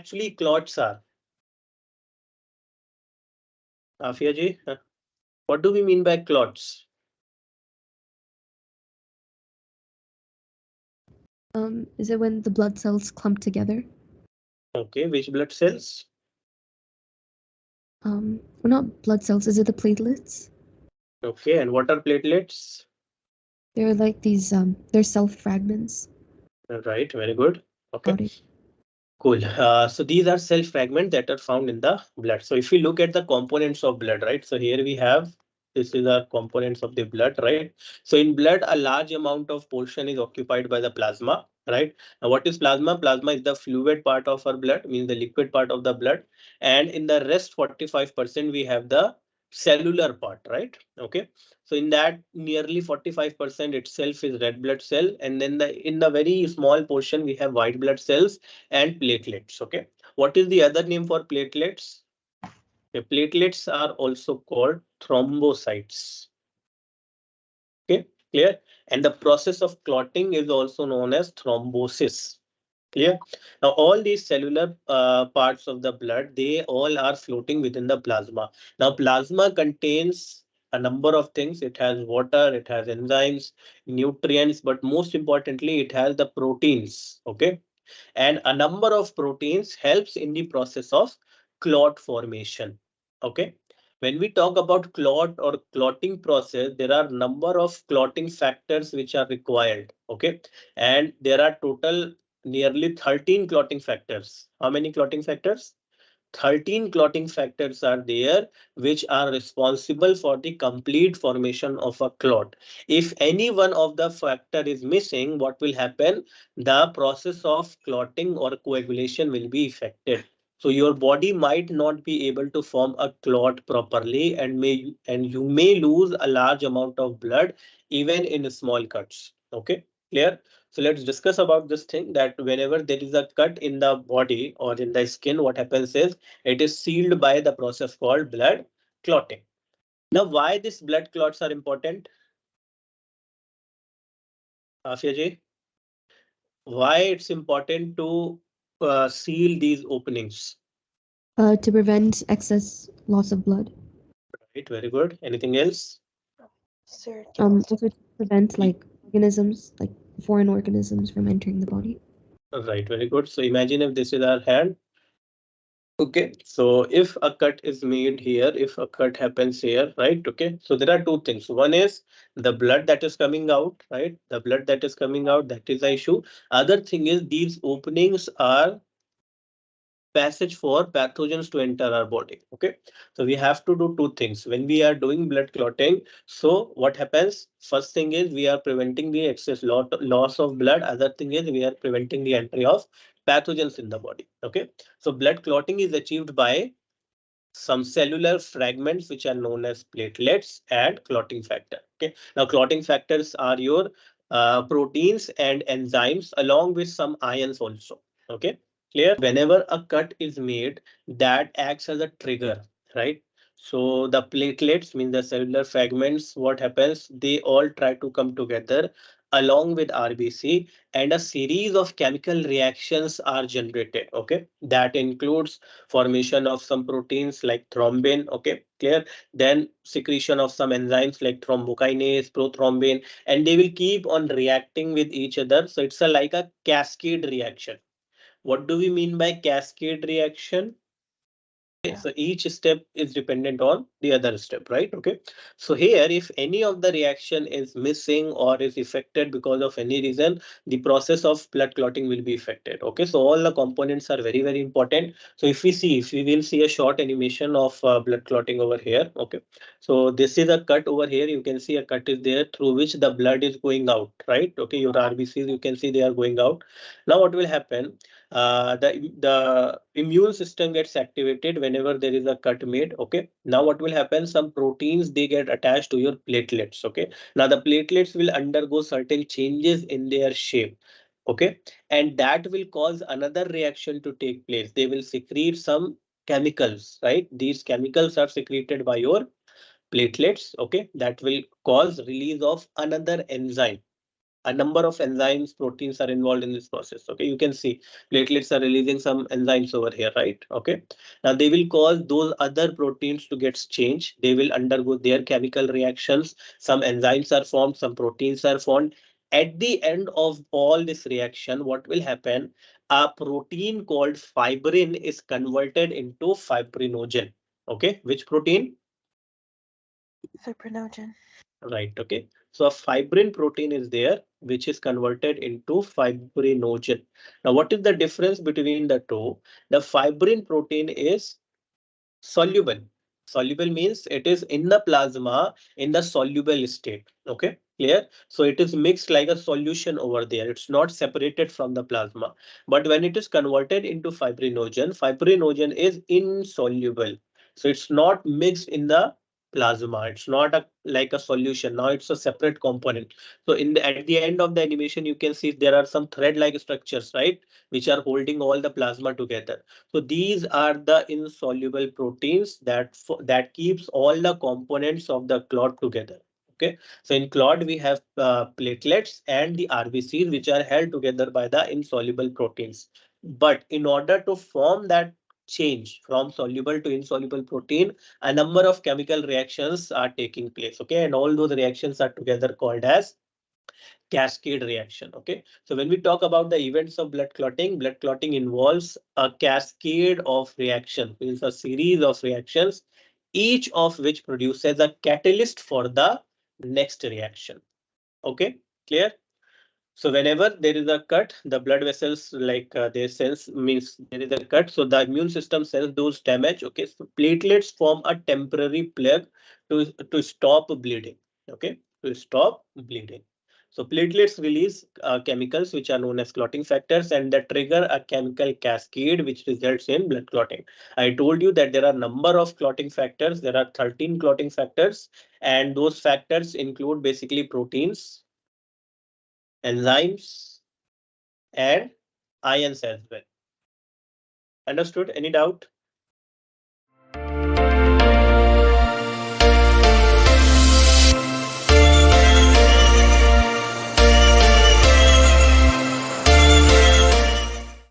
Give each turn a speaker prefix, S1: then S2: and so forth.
S1: actually clots are? Afia ji, what do we mean by clots?
S2: Is it when the blood cells clump together?
S1: Okay, which blood cells?
S2: Well, not blood cells. Is it the platelets?
S1: Okay, and what are platelets?
S2: They're like these. They're cell fragments.
S1: Right, very good. Okay.
S2: Body.
S1: Cool. So these are cell fragments that are found in the blood. So if we look at the components of blood, right? So here we have, this is our components of the blood, right? So in blood, a large amount of portion is occupied by the plasma, right? Now what is plasma? Plasma is the fluid part of our blood, means the liquid part of the blood. And in the rest 45%, we have the cellular part, right? Okay. So in that nearly 45% itself is red blood cell. And then in the very small portion, we have white blood cells and platelets. Okay, what is the other name for platelets? The platelets are also called thrombocytes. Okay, clear? And the process of clotting is also known as thrombosis. Clear? Now all these cellular parts of the blood, they all are floating within the plasma. Now plasma contains a number of things. It has water, it has enzymes, nutrients, but most importantly it has the proteins. Okay, and a number of proteins helps in the process of clot formation. Okay, when we talk about clot or clotting process, there are number of clotting factors which are required. Okay, and there are total nearly 13 clotting factors. How many clotting factors? 13 clotting factors are there which are responsible for the complete formation of a clot. If any one of the factor is missing, what will happen? The process of clotting or coagulation will be affected. So your body might not be able to form a clot properly and you may lose a large amount of blood even in small cuts. Okay, clear? So let's discuss about this thing, that whenever there is a cut in the body or in the skin, what happens is it is sealed by the process called blood clotting. Now, why these blood clots are important? Afia ji, why it's important to seal these openings?
S2: To prevent excess loss of blood.
S1: Right, very good. Anything else?
S3: Sir,
S2: Also to prevent like organisms, like foreign organisms, from entering the body.
S1: Right, very good. So imagine if this is our hand. Okay, so if a cut is made here, if a cut happens here, right? Okay, so there are two things. One is the blood that is coming out, right? The blood that is coming out, that is the issue. Other thing is these openings are passage for pathogens to enter our body. Okay, so we have to do two things when we are doing blood clotting. So what happens? First thing is we are preventing the excess loss of blood. Other thing is we are preventing the entry of pathogens in the body. Okay, so blood clotting is achieved by some cellular fragments which are known as platelets and clotting factor. Okay, now clotting factors are your proteins and enzymes along with some ions also. Okay, clear? Whenever a cut is made, that acts as a trigger, right? So the platelets, mean the cellular fragments, what happens? They all try to come together along with RBC, and a series of chemical reactions are generated. Okay, that includes formation of some proteins like thrombin. Okay, clear? Then secretion of some enzymes like thrombokinase, prothrombin, and they will keep on reacting with each other. So it's a like a cascade reaction. What do we mean by cascade reaction? Okay, so each step is dependent on the other step, right? Okay, so here if any of the reaction is missing or is affected because of any reason, the process of blood clotting will be affected. Okay, so all the components are very, very important. So if we will see a short animation of blood clotting over here. Okay, so this is a cut over here. You can see a cut is there through which the blood is going out, right? Okay, your RBCs, you can see they are going out. Now what will happen? The immune system gets activated whenever there is a cut made. Okay, now what will happen? Some proteins, they get attached to your platelets. Okay, now the platelets will undergo certain changes in their shape. Okay, and that will cause another reaction to take place. They will secrete some chemicals, right? These chemicals are secreted by your platelets. Okay, that will cause release of another enzyme. A number of enzymes, proteins are involved in this process. Okay, you can see platelets are releasing some enzymes over here, right? Okay, now they will cause those other proteins to get changed. They will undergo their chemical reactions. Some enzymes are formed, some proteins are formed. At the end of all this reaction, what will happen? A protein called fibrin is converted into fibrinogen. Okay, which protein?
S3: Fibrinogen.
S1: Right, okay. So a fibrin protein is there, which is converted into fibrinogen. Now, what is the difference between the two? The fibrin protein is soluble. Soluble means it is in the plasma in the soluble state. Okay, clear? So it is mixed like a solution over there. It's not separated from the plasma. But when it is converted into fibrinogen, fibrinogen is insoluble. So it's not mixed in the plasma. It's not a like a solution. Now it's a separate component. So at the end of the animation, you can see there are some thread-like structures, right, which are holding all the plasma together. So these are the insoluble proteins that keeps all the components of the clot together. Okay, so in clot we have platelets and the RBCs, which are held together by the insoluble proteins. But in order to form that change from soluble to insoluble protein, a number of chemical reactions are taking place. Okay, and all those reactions are together called as cascade reaction. Okay, so when we talk about the events of blood clotting involves a cascade of reactions, means a series of reactions, each of which produces a catalyst for the next reaction. Okay, clear? So whenever there is a cut, the blood vessels they sense, means there is a cut. So the immune system sense those damage. Okay, so platelets form a temporary plug to stop bleeding. Okay, to stop bleeding. So platelets release chemicals which are known as clotting factors, and that trigger a chemical cascade which results in blood clotting. I told you that there are number of clotting factors. There are 13 clotting factors, and those factors include basically proteins, enzymes, and ions as well. Understood? Any doubt?